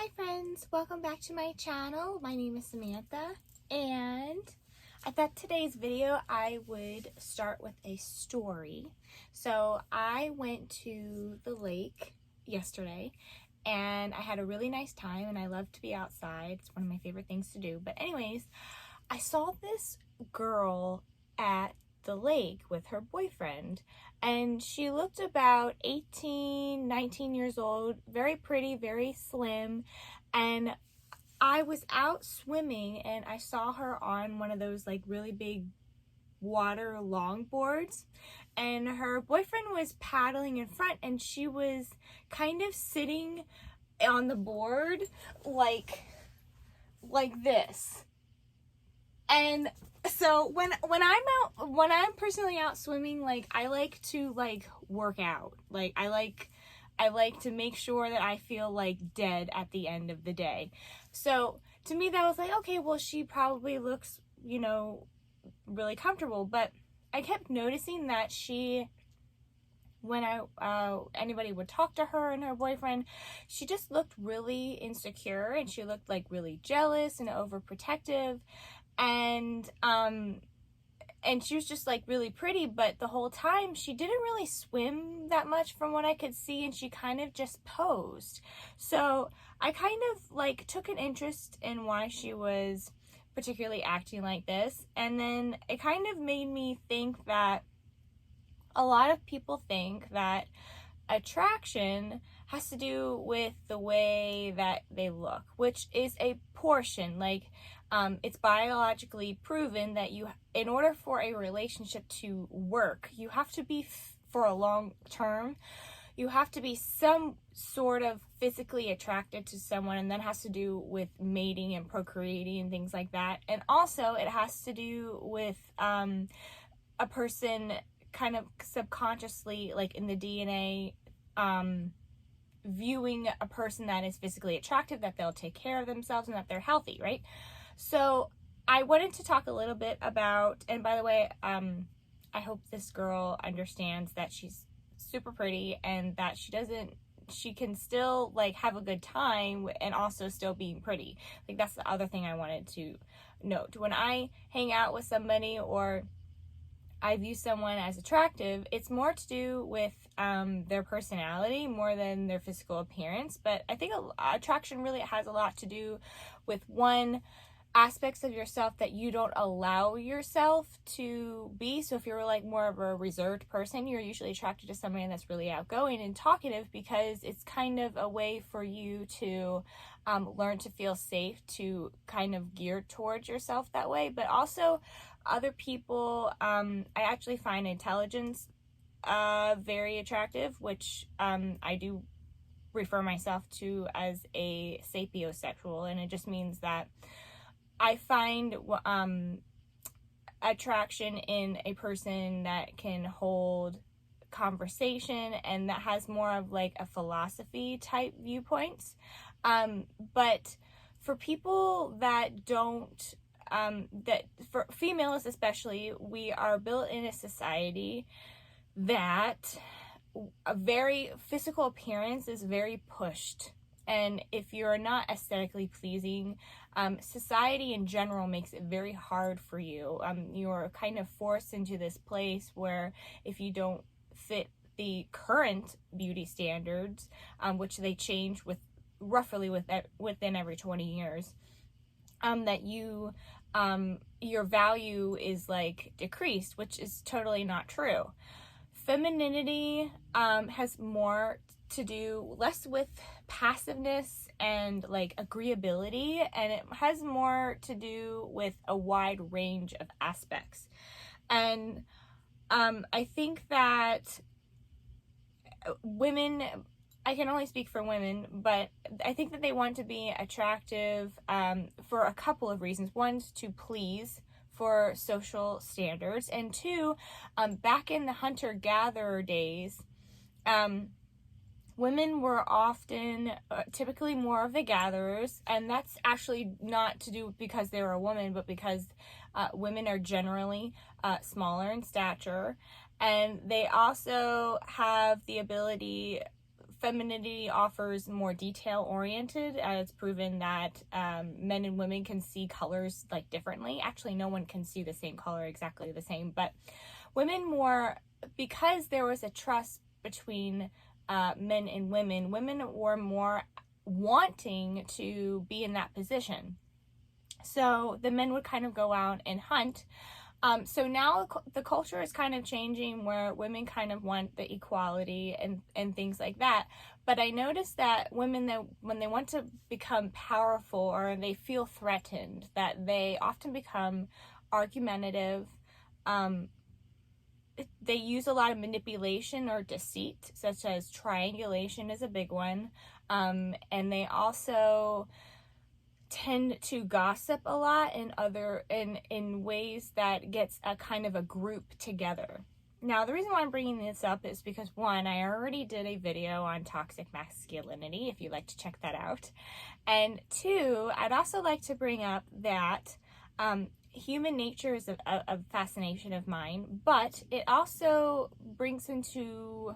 Hi friends, welcome back to my channel. My name is Samantha, and I thought today's video I would start with a story. So I went to the lake yesterday and I had a really nice time, and I love to be outside. It's one of my favorite things to do. But anyways, I saw this girl at the lake with her boyfriend, and she looked about 18, 19 years old, very pretty, very slim. And I was out swimming and I saw her on one of those like really big water longboards, and her boyfriend was paddling in front and she was kind of sitting on the board like this. And so when I'm personally out swimming, like I like to like work out. Like I like to make sure that I feel like dead at the end of the day. So to me that was like, okay, well she probably looks, you know, really comfortable. But I kept noticing that when anybody would talk to her and her boyfriend, she just looked really insecure, and she looked like really jealous and overprotective. And she was just like really pretty, but the whole time she didn't really swim that much from what I could see, and she kind of just posed. So I kind of like took an interest in why she was particularly acting like this, and then it kind of made me think that a lot of people think that attraction has to do with the way that they look, which is a portion. Like it's biologically proven that in order for a relationship to work, you have to be for a long term, you have to be some sort of physically attracted to someone, and that has to do with mating and procreating and things like that. And also it has to do with a person kind of subconsciously, like in the DNA, viewing a person that is physically attractive, that they'll take care of themselves and that they're healthy, right? So I wanted to talk a little bit about, and by the way, I hope this girl understands that she's super pretty and that she can still like have a good time and also still being pretty. Like that's the other thing I wanted to note. When I hang out with somebody or I view someone as attractive, it's more to do with their personality more than their physical appearance. But I think attraction really has a lot to do with aspects of yourself that you don't allow yourself to be. So if you're like more of a reserved person, you're usually attracted to somebody that's really outgoing and talkative, because it's kind of a way for you to learn to feel safe, to kind of gear towards yourself that way. But also other people, I actually find intelligence very attractive, which I do refer myself to as a sapiosexual, and it just means that I find attraction in a person that can hold conversation and that has more of like a philosophy type viewpoints. But for people that don't, for females especially, we are built in a society that a very physical appearance is very pushed. And if you're not aesthetically pleasing, society in general makes it very hard for you. You're kind of forced into this place where if you don't fit the current beauty standards, which they change roughly within every 20 years, that your value is like decreased, which is totally not true. Femininity has more to do less with passiveness and like agreeability, and it has more to do with a wide range of aspects. And I think that women, I can only speak for women, but I think that they want to be attractive for a couple of reasons. One, to please, for social standards, and two, back in the hunter-gatherer days, women were often typically more of the gatherers, and that's actually not to do because they were a woman, but because women are generally smaller in stature, and they also have the ability, Femininity offers more detail oriented. It's proven that men and women can see colors like differently. Actually, no one can see the same color exactly the same, but women more, because there was a trust between men and women were more wanting to be in that position. So the men would kind of go out and hunt. So now the culture is kind of changing where women kind of want the equality and things like that. But I noticed that women, that when they want to become powerful or they feel threatened, that they often become argumentative. They use a lot of manipulation or deceit, such as triangulation is a big one. And they also tend to gossip a lot in ways that gets a kind of a group together. Now, the reason why I'm bringing this up is because, one, I already did a video on toxic masculinity, if you'd like to check that out. And two, I'd also like to bring up that human nature is a fascination of mine, but it also brings into,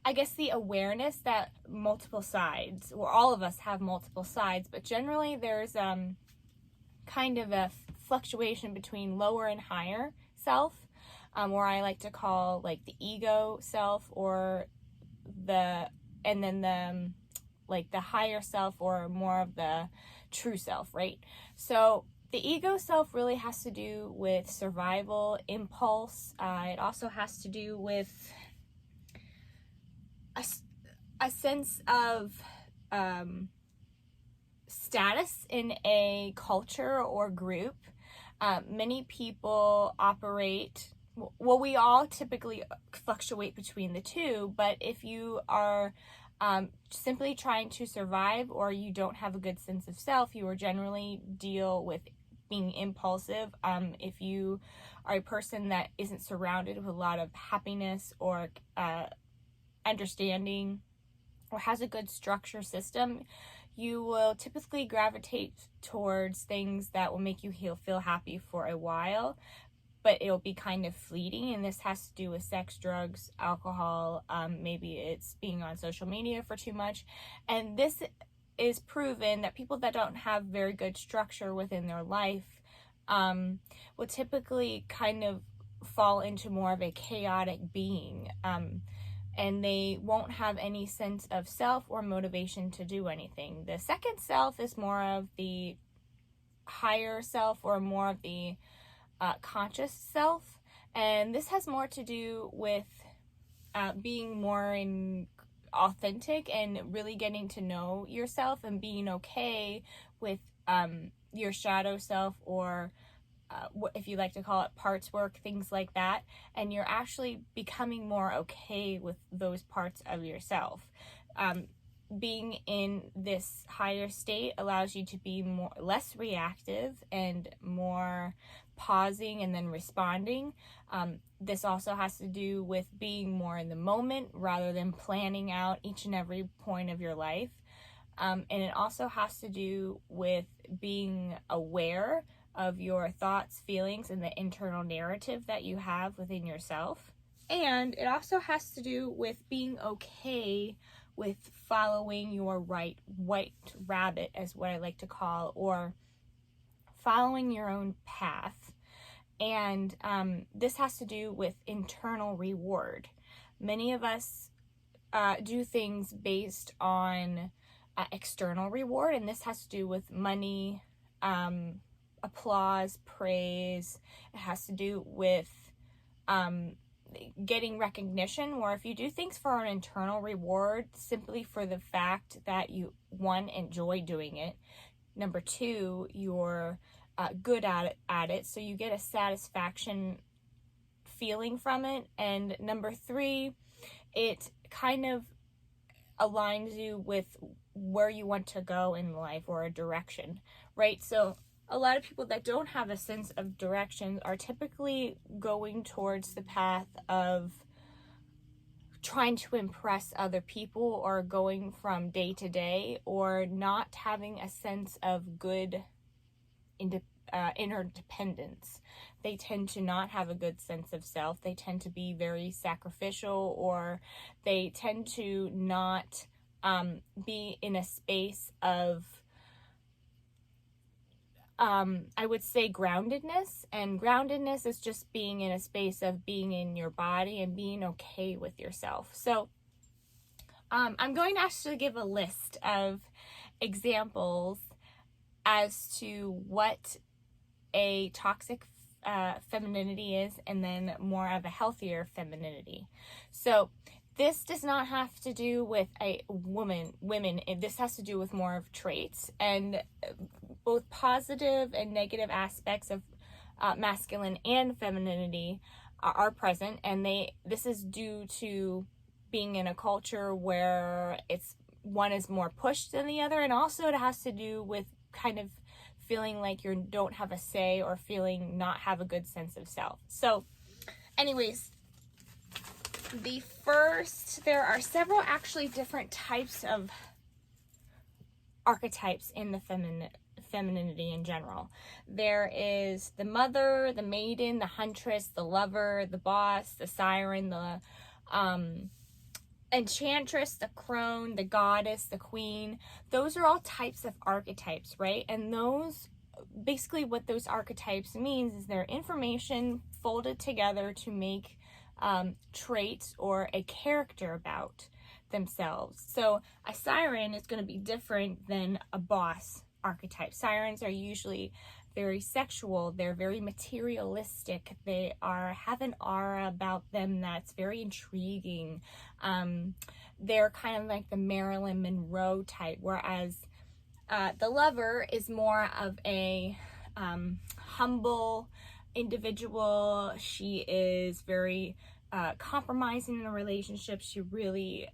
I guess, the awareness that multiple sides, or all of us have multiple sides, but generally there's kind of a fluctuation between lower and higher self, or I like to call like the ego self, or and then the higher self, or more of the true self, right? So the ego self really has to do with survival, impulse. It also has to do with a sense of status in a culture or group. Many people operate, well, we all typically fluctuate between the two, but if you are simply trying to survive, or you don't have a good sense of self, you will generally deal with being impulsive. If you are a person that isn't surrounded with a lot of happiness or understanding, or has a good structure system, you will typically gravitate towards things that will make you feel happy for a while, but it'll be kind of fleeting. And this has to do with sex, drugs, alcohol, maybe it's being on social media for too much. And this is proven that people that don't have very good structure within their life will typically kind of fall into more of a chaotic being. And they won't have any sense of self or motivation to do anything. The second self is more of the higher self, or more of the conscious self. And this has more to do with being more authentic and really getting to know yourself and being okay with your shadow self, or if you like to call it parts work, things like that, and you're actually becoming more okay with those parts of yourself. Being in this higher state allows you to be less reactive and more pausing and then responding. This also has to do with being more in the moment rather than planning out each and every point of your life. And it also has to do with being aware of your thoughts, feelings, and the internal narrative that you have within yourself. And it also has to do with being okay with following your white rabbit, as what I like to call, or following your own path. And this has to do with internal reward. Many of us do things based on external reward, and this has to do with money, applause, praise. It has to do with getting recognition, or if you do things for an internal reward simply for the fact that you, one, enjoy doing it, number two, you're good at it, so you get a satisfaction feeling from it, and number three, it kind of aligns you with where you want to go in life, or a direction, right? So a lot of people that don't have a sense of direction are typically going towards the path of trying to impress other people, or going from day to day, or not having a sense of good interdependence. They tend to not have a good sense of self. They tend to be very sacrificial, or they tend to not be in a space of, I would say, groundedness. And groundedness is just being in a space of being in your body and being okay with yourself. So I'm going to actually give a list of examples as to what a toxic femininity is, and then more of a healthier femininity. So this does not have to do with a women. This has to do with more of traits, and both positive and negative aspects of masculine and femininity are present, and this is due to being in a culture where one is more pushed than the other, and also it has to do with kind of feeling like you don't have a say, or feeling not have a good sense of self. So anyways, there are several actually different types of archetypes in the femininity in general. There is the mother, the maiden, the huntress, the lover, the boss, the siren, the enchantress, the crone, the goddess, the queen. Those are all types of archetypes, right? And those, basically what those archetypes means is they're information folded together to make traits or a character about themselves. So a siren is going to be different than a boss archetype. Sirens are usually very sexual, they're very materialistic, they have an aura about them that's very intriguing. They're kind of like the Marilyn Monroe type, whereas the lover is more of a humble individual. She is very compromising in a relationship. She really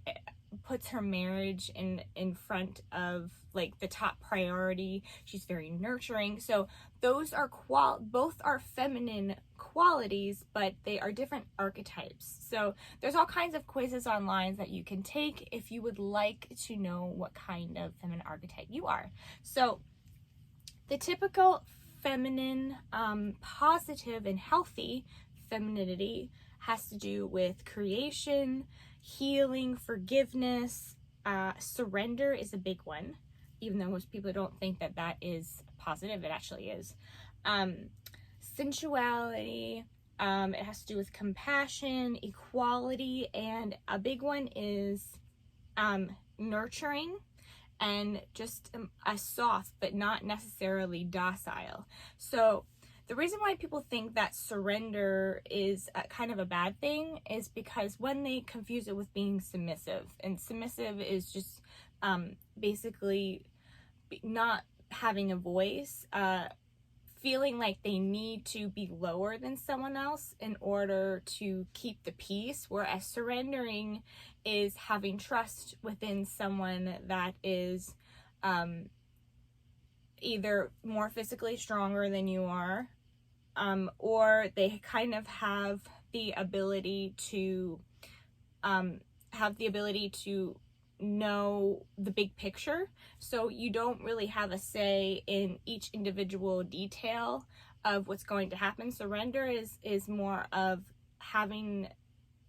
puts her marriage in front of like the top priority. She's very nurturing. So those are both are feminine qualities, but they are different archetypes. So there's all kinds of quizzes online that you can take if you would like to know what kind of feminine archetype you are. So the typical feminine, positive and healthy femininity has to do with creation, healing, forgiveness. Surrender is a big one, even though most people don't think that that is positive. It actually is. Sensuality, it has to do with compassion, equality, and a big one is nurturing, and just a soft but not necessarily docile. So the reason why people think that surrender is kind of a bad thing is because when they confuse it with being submissive, and submissive is just basically not having a voice, feeling like they need to be lower than someone else in order to keep the peace, whereas surrendering is having trust within someone that is either more physically stronger than you are, or they kind of have the ability to know the big picture. So you don't really have a say in each individual detail of what's going to happen. Surrender is more of having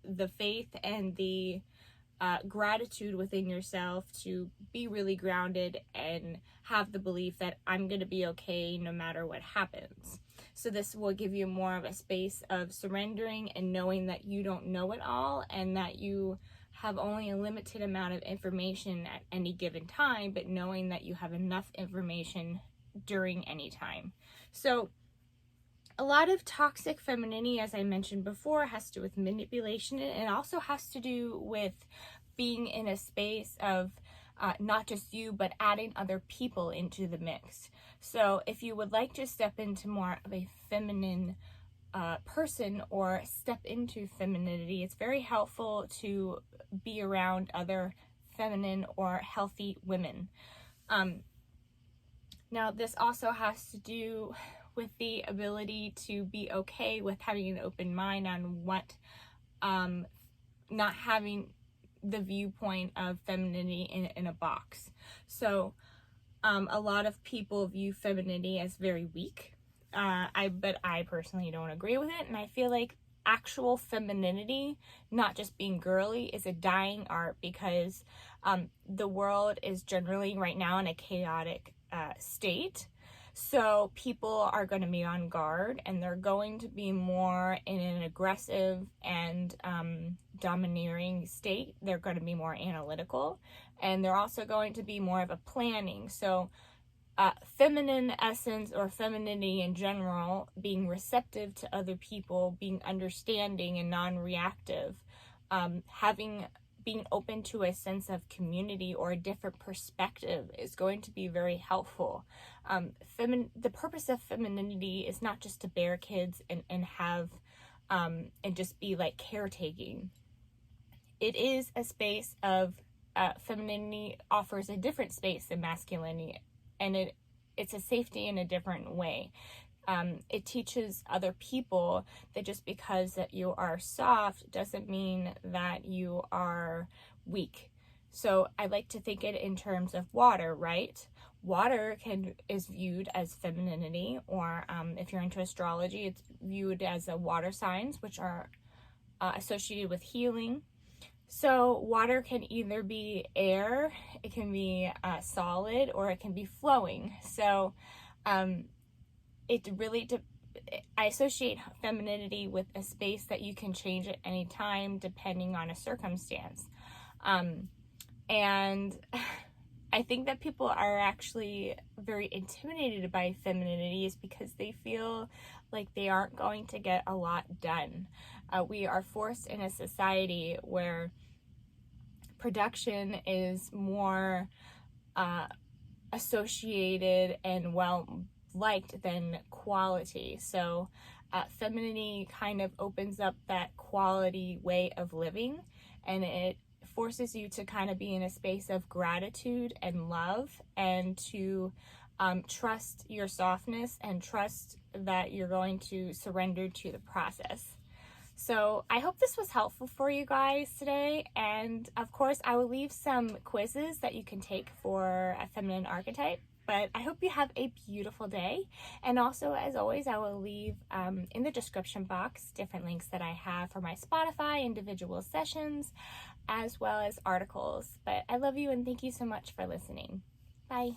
the faith and the gratitude within yourself to be really grounded and have the belief that I'm going to be okay no matter what happens. So this will give you more of a space of surrendering and knowing that you don't know it all, and that you have only a limited amount of information at any given time, but knowing that you have enough information during any time. So a lot of toxic femininity, as I mentioned before, has to do with manipulation, and it also has to do with being in a space of not just you, but adding other people into the mix. So if you would like to step into more of a feminine person, or step into femininity, it's very helpful to be around other feminine or healthy women. Now this also has to do with the ability to be okay with having an open mind on what, not having the viewpoint of femininity in a box. So a lot of people view femininity as very weak, But I personally don't agree with it, and I feel like actual femininity, not just being girly, is a dying art because the world is generally right now in a chaotic state. So people are going to be on guard, and they're going to be more in an aggressive and domineering state. They're going to be more analytical, and they're also going to be more of a planning. So feminine essence or femininity in general, being receptive to other people, being understanding and non-reactive, being open to a sense of community or a different perspective is going to be very helpful. The purpose of femininity is not just to bear kids and have and just be like caretaking. It is a space of femininity offers a different space than masculinity, and it's a safety in a different way. It teaches other people that just because that you are soft doesn't mean that you are weak. So I like to think it in terms of water, right? Water is viewed as femininity, or if you're into astrology, it's viewed as a water signs, which are associated with healing. So water can either be air, it can be solid, or it can be flowing. So it really I associate femininity with a space that you can change at any time depending on a circumstance. And I think that people are actually very intimidated by femininity is because they feel like they aren't going to get a lot done. We are forced in a society where production is more associated and well liked than quality. So femininity kind of opens up that quality way of living, and it forces you to kind of be in a space of gratitude and love, and to trust your softness and trust that you're going to surrender to the process. So I hope this was helpful for you guys today, and of course I will leave some quizzes that you can take for a feminine archetype. But I hope you have a beautiful day, and also, as always, I will leave in the description box different links that I have for my Spotify individual sessions, as well as articles. But I love you, and thank you so much for listening. Bye.